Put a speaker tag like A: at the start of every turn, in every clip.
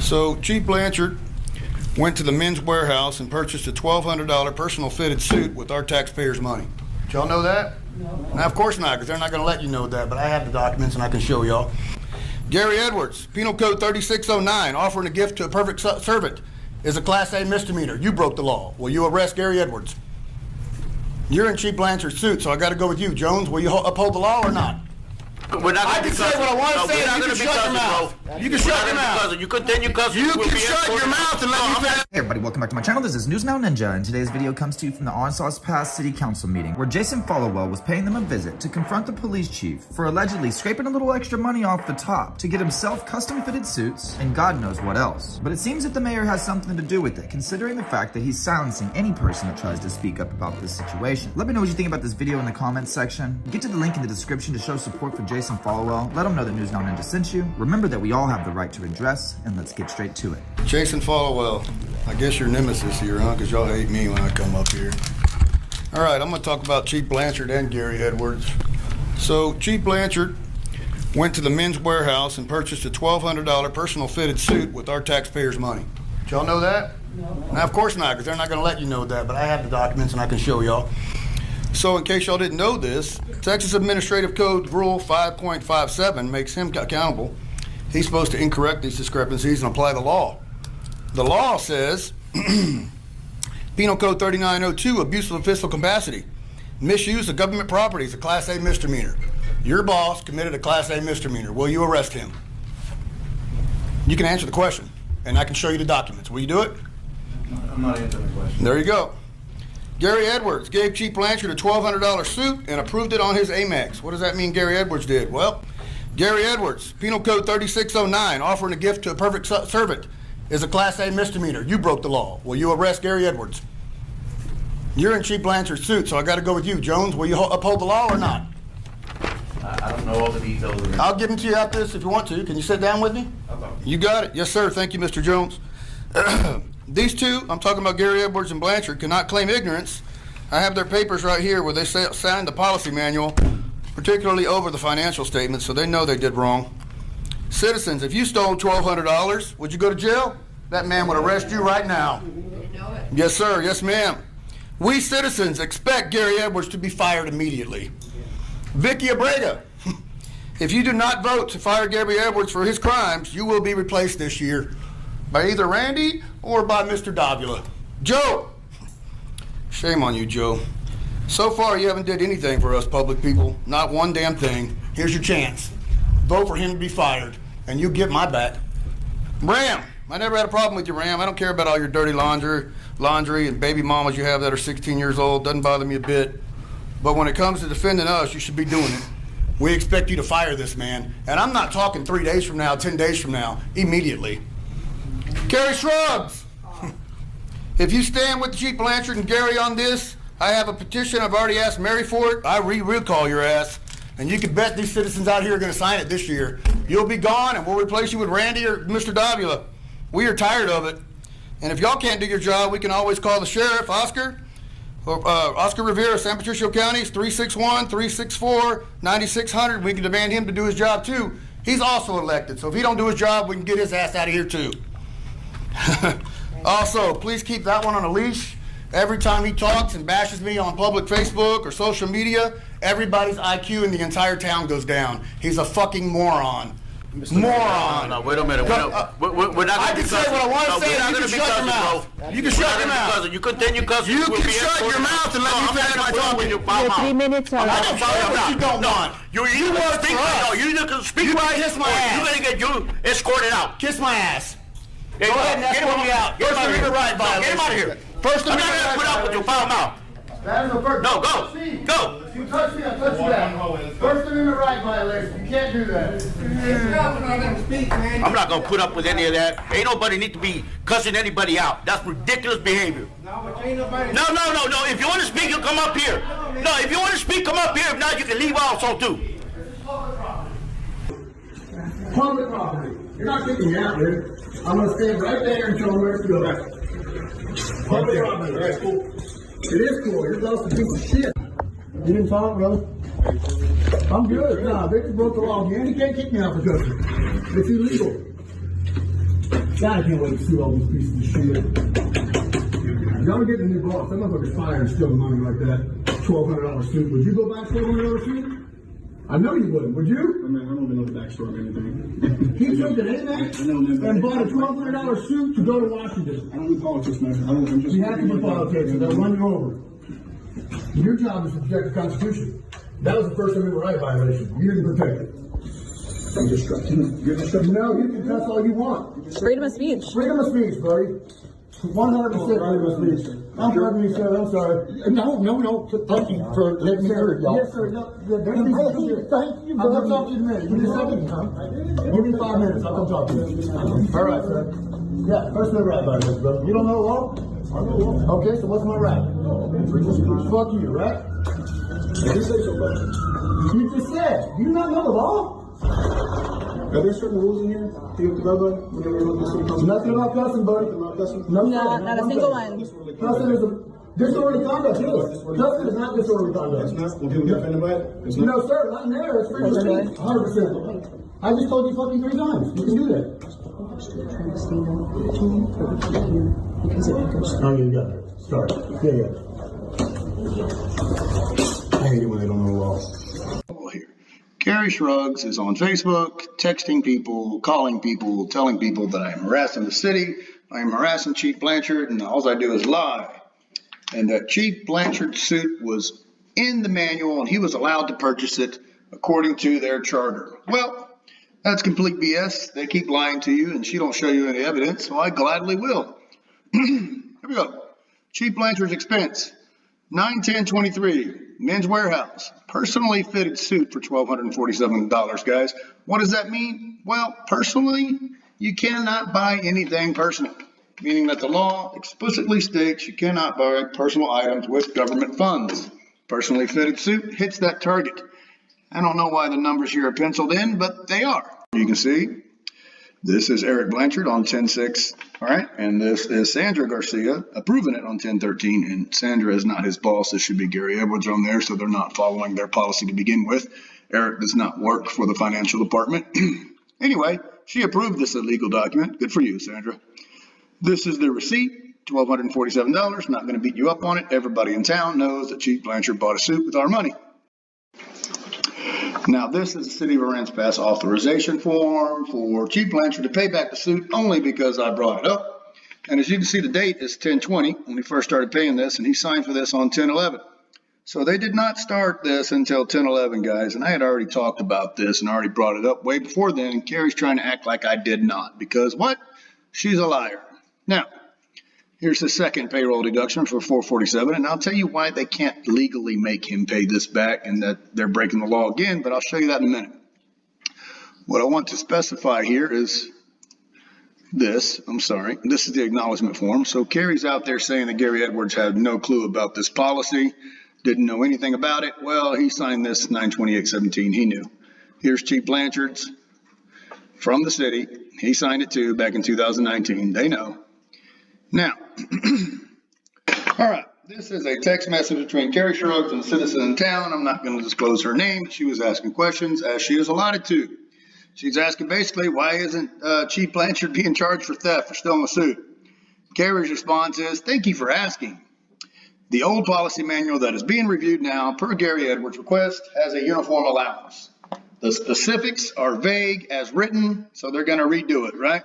A: So Chief Blanchard went to the men's warehouse and purchased a $1,200 personal fitted suit with our taxpayers' money. Did y'all know that? No. Now, of course not, because they're not going to let you know that, but I have the documents and I can show y'all. Gary Edwards, Penal Code 3609, offering a gift to a perfect servant is a Class A misdemeanor. You broke the law. Will you arrest Gary Edwards? You're in Chief Blanchard's suit, so I got to go with you. Jones, will you uphold the law or not?
B: We're not
A: I can say what I want to say, and you can shut your mouth. You can shut your mouth.
B: You continue cussing.
A: You can shut your mouth and let me finish.
C: Hey everybody, welcome back to my channel. This is News Now Ninja, and today's video comes to you from the Aransas past city council meeting, where Jason Followell was paying them a visit to confront the police chief for allegedly scraping a little extra money off the top to get himself custom-fitted suits and God knows what else. But it seems that the mayor has something to do with it, considering the fact that he's silencing any person that tries to speak up about this situation. Let me know what you think about this video in the comments section. Get to the link in the description to show support for Jason Followell. Let them know that News Now Ninja sent you. Remember that we all have the right to redress, and let's get straight to it.
A: Jason Followell, I guess your nemesis here, huh? Because y'all hate me when I come up here. All right, I'm going to talk about Chief Blanchard and Gary Edwards. So Chief Blanchard went to the men's warehouse and purchased a $1,200 personal fitted suit with our taxpayers' money. Did y'all know that? No. Now, of course not, because they're not going to let you know that, but I have the documents and I can show y'all. So in case y'all didn't know this, Texas Administrative Code Rule 5.57 makes him accountable. He's supposed to incorrect these discrepancies and apply the law. The law says, Penal Code 3902, abuse of official capacity. Misuse of government property is a Class A misdemeanor. Your boss committed a Class A misdemeanor. Will you arrest him? You can answer the question, and I can show you the documents. Will you do it?
D: I'm not answering the question.
A: There you go. Gary Edwards gave Chief Blanchard a $1,200 suit and approved it on his Amex. What does that mean Gary Edwards did? Well, Gary Edwards, Penal Code 3609, offering a gift to a perfect servant is a Class A misdemeanor. You broke the law. Will you arrest Gary Edwards? You're in Chief Blanchard's suit, so I got to go with you. Jones, will you uphold the law or not?
D: I don't know all the details of it.
A: I'll give them to you after this if you want to. Can you sit down with me?
D: Okay.
A: You got it. Yes, sir. Thank you, Mr. Jones. These two, I'm talking about Gary Edwards and Blanchard, cannot claim ignorance. I have their papers right here where they signed the policy manual, particularly over the financial statements, so they know they did wrong. Citizens, if you stole $1,200, would you go to jail? That man would arrest you right now. Yes, sir. Yes, ma'am. We citizens expect Gary Edwards to be fired immediately. Vicky Abrega, if you do not vote to fire Gary Edwards for his crimes, you will be replaced this year by either Randy or by Mr. Davila. Joe, shame on you, Joe. So far, you haven't did anything for us public people. Not one damn thing. Here's your chance. Vote for him to be fired, and you get my back. Ram, I never had a problem with you, Ram. I don't care about all your dirty laundry and baby mamas you have that are 16 years old. Doesn't bother me a bit. But when it comes to defending us, you should be doing it. We expect you to fire this man. And I'm not talking 3 days from now, 10 days from now, immediately. Gary Shrugs, if you stand with Chief Blanchard and Gary on this, I have a petition. I've already asked Mary for it. I recall your ass. And you can bet these citizens out here are going to sign it this year. You'll be gone, and we'll replace you with Randy or Mr. Davila. We are tired of it. And if y'all can't do your job, we can always call the sheriff, Oscar, or Oscar Rivera, San Patricio County, 361-364-9600. We can demand him to do his job, too. He's also elected, so if he don't do his job, we can get his ass out of here, too. Also, please keep that one on a leash. Every time he talks and bashes me on public Facebook or social media, everybody's IQ in the entire town goes down. He's a fucking moron. Moron.
B: No, wait a minute. We're not
A: I can say what I want to say, and you can shut your mouth. You can shut your mouth.
B: You continue cussing.
A: You can shut your mouth and let me finish my talking.
E: Your 3 minutes are
A: I don't care what you don't want.
B: You work for us. No, you can speak.
A: You can kiss my ass.
B: You're going to get you escorted out.
A: Kiss my ass.
B: Go
A: ahead and escort me out. First Amendment right violation.
B: Get him out of here.
A: First
B: I'm
A: Amendment
B: not going to put up with your foul mouth. No, go. Go.
A: If you touch me, I'll touch you back. First Amendment right violation. You can't do that.
B: I'm not going to put up with any of that. Ain't nobody need to be cussing anybody out. That's ridiculous behavior. No. If you want to speak, you come up here. No, if you want to speak, come up here. If not, you can leave also, too.
A: Public property. You're not kicking me out, dude. I'm going to stand right there and show them where to go. Public property. That's cool. It is cool. You're lost a piece of shit. You didn't talk, brother? I'm good. Nah, Victor broke the law again. He can't kick me out for cooking. It's illegal.
E: God, I can't wait to see all these pieces of shit. Y'all are getting a new boss. That motherfucker's fired and stealing money like that. $1,200 suit. Would you go buy a $1,200 suit? I know you wouldn't. Would you?
F: I mean, I don't even know the backstory of anything.
E: He took an Amex and bought a $1,200 suit to go to Washington.
F: I don't do politics, man. I'm just.
E: You have to do politics, and they'll run you over. Your job is to protect the Constitution. That was the First Amendment right violation. You didn't protect it.
F: I'm distracting. You're distracting.
E: No, you can cuss all you want.
G: Freedom of speech.
E: Freedom of speech, buddy. 100% freedom of speech. I'm pardon me, sir. I'm sorry.
F: No. Thank you for letting me hear it, y'all.
E: Yes, sir. No, thank you. I'll come talk to you in a minute. Give me a second. Give me 5 minutes. I'll come talk to you. All right, sir. Yeah, First Amendment right violation, brother. You don't know the law? I know the law. Okay, so what's my right? Fuck you, right?
F: I didn't say so, buddy.
E: You just said. You do not know the law?
F: Are there certain rules in here that you have to go by whenever you look at city council?
E: Nothing about cussing, buddy.
F: Nothing about cussing?
E: No,
G: Not a single one.
E: Cussing is a disorderly conduct. Cussing is not disorderly conduct.
F: It's not? When people get offended by it? It's not?
E: No, sir, not in there. It's free speech. 100%. I just told you fucking 3 times. You can do that. Oh, you got it. Sorry. Yeah. I hate it when they don't know the law.
A: Here. Gary Shrugs is on Facebook, texting people, calling people, telling people that I am harassing the city, I am harassing Chief Blanchard, and all I do is lie. And that Chief Blanchard's suit was in the manual, and he was allowed to purchase it according to their charter. Well, that's complete BS. They keep lying to you, and she don't show you any evidence, so I gladly will. Here we go. Chief Blanchard's expense, $910.23. Men's Warehouse, personally fitted suit for $1,247, guys. What does that mean? Well, personally, you cannot buy anything personal, meaning that the law explicitly states you cannot buy personal items with government funds. Personally fitted suit hits that target. I don't know why the numbers here are penciled in, but they are. You can see this is Eric Blanchard on 10/6, all right? And this is Sandra Garcia approving it on 10/13, and Sandra is not his boss. This should be Gary Edwards on there, so they're not following their policy to begin with. Eric does not work for the financial department. Anyway, she approved this illegal document. Good for you, Sandra. This is the receipt, $1,247. Not going to beat you up on it. Everybody in town knows that Chief Blanchard bought a suit with our money. Now, this is the City of Aransas authorization form for Chief Blanchard to pay back the suit only because I brought it up. And as you can see, the date is 10/20 when he first started paying this, and he signed for this on 10/11. So they did not start this until 10/11, guys, and I had already talked about this and already brought it up way before then, and Carrie's trying to act like I did not, because what? She's a liar. Now, here's the second payroll deduction for $447, and I'll tell you why they can't legally make him pay this back and that they're breaking the law again, but I'll show you that in a minute. What I want to specify here is this. This is the acknowledgement form. So Carrie's out there saying that Gary Edwards had no clue about this policy, didn't know anything about it. Well, he signed this 9/28/17. He knew. Here's Chief Blanchard's from the city. He signed it too back in 2019. They know. Now, all right, this is a text message between Carrie Shrugs and a citizen in town. I'm not going to disclose her name. She was asking questions, as she is allotted to. She's asking basically, why isn't Chief Blanchard being charged for theft for stealing a suit? Carrie's response is, thank you for asking. The old policy manual that is being reviewed now, per Gary Edwards' request, has a uniform allowance. The specifics are vague as written, so they're going to redo it, right?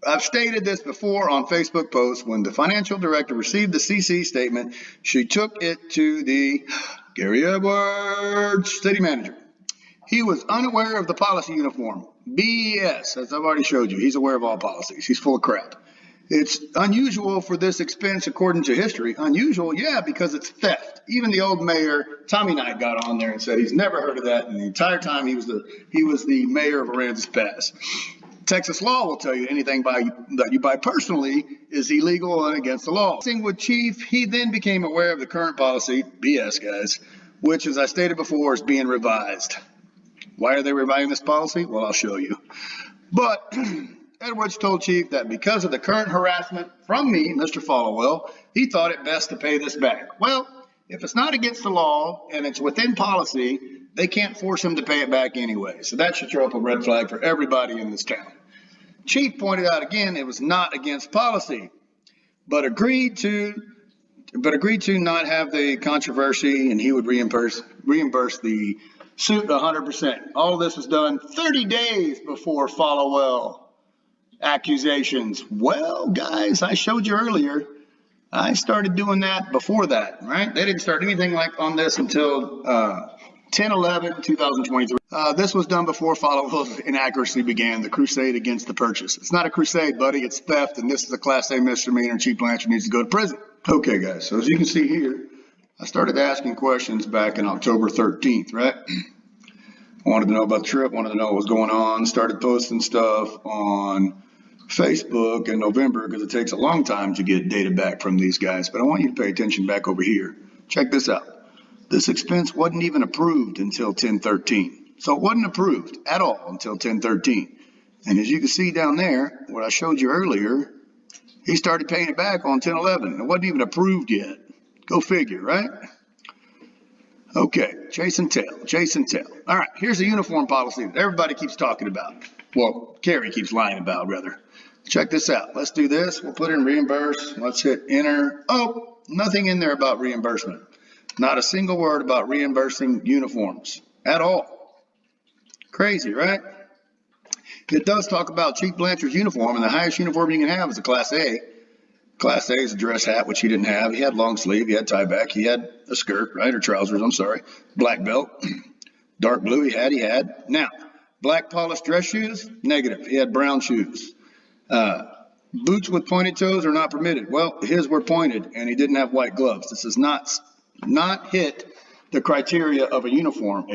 A: I've stated this before on Facebook posts. When the financial director received the CC statement, she took it to the Gary Edwards city manager. He was unaware of the policy uniform. BS, as I've already showed you. He's aware of all policies. He's full of crap. It's unusual for this expense according to history. Unusual, yeah, because it's theft. Even the old mayor, Tommy Knight, got on there and said he's never heard of that, and the entire time he was the mayor of Aransas Pass. Texas law will tell you anything that you buy personally is illegal and against the law. With Chief, he then became aware of the current policy, BS guys, which, as I stated before, is being revised. Why are they revising this policy? Well, I'll show you. But Edwards told Chief that because of the current harassment from me, Mr. Followell, he thought it best to pay this back. Well, if it's not against the law and it's within policy, they can't force him to pay it back anyway. So that should throw up a red flag for everybody in this town. Chief pointed out again it was not against policy, but agreed to not have the controversy, and he would reimburse the suit 100%. All of this was done 30 days before Followell accusations. Well, guys, I showed you earlier, I started doing that before that, right? They didn't start anything like on this until 10/11/2023. This was done before Followell's inaccuracy began, the crusade against the purchase. It's not a crusade, buddy. It's theft, and this is a Class A misdemeanor, and Chief Blanchard needs to go to prison. Okay, guys, so as you can see here, I started asking questions back in October 13th, right? Wanted to know about the trip, wanted to know what was going on, started posting stuff on Facebook in November because it takes a long time to get data back from these guys. But I want you to pay attention back over here. Check this out. This expense wasn't even approved until 10/13. So it wasn't approved at all until 10/13. And as you can see down there, what I showed you earlier, he started paying it back on 10/11. It wasn't even approved yet. Go figure, right? Okay, chase and tail. All right, here's a uniform policy that everybody keeps talking about. Well, Carrie keeps lying about, rather. Check this out. Let's do this. We'll put in reimburse. Let's hit enter. Oh, nothing in there about reimbursement. Not a single word about reimbursing uniforms at all. Crazy, right? It does talk about Chief Blanchard's uniform, and the highest uniform you can have is a Class A. Class A is a dress hat, which he didn't have. He had long sleeve, he had tie back, he had a skirt, right, or trousers, I'm sorry. Black belt, dark blue he had. Now, black polished dress shoes, negative. He had brown shoes. Boots with pointed toes are not permitted. Well, his were pointed, and he didn't have white gloves. This does not hit the criteria of a uniform.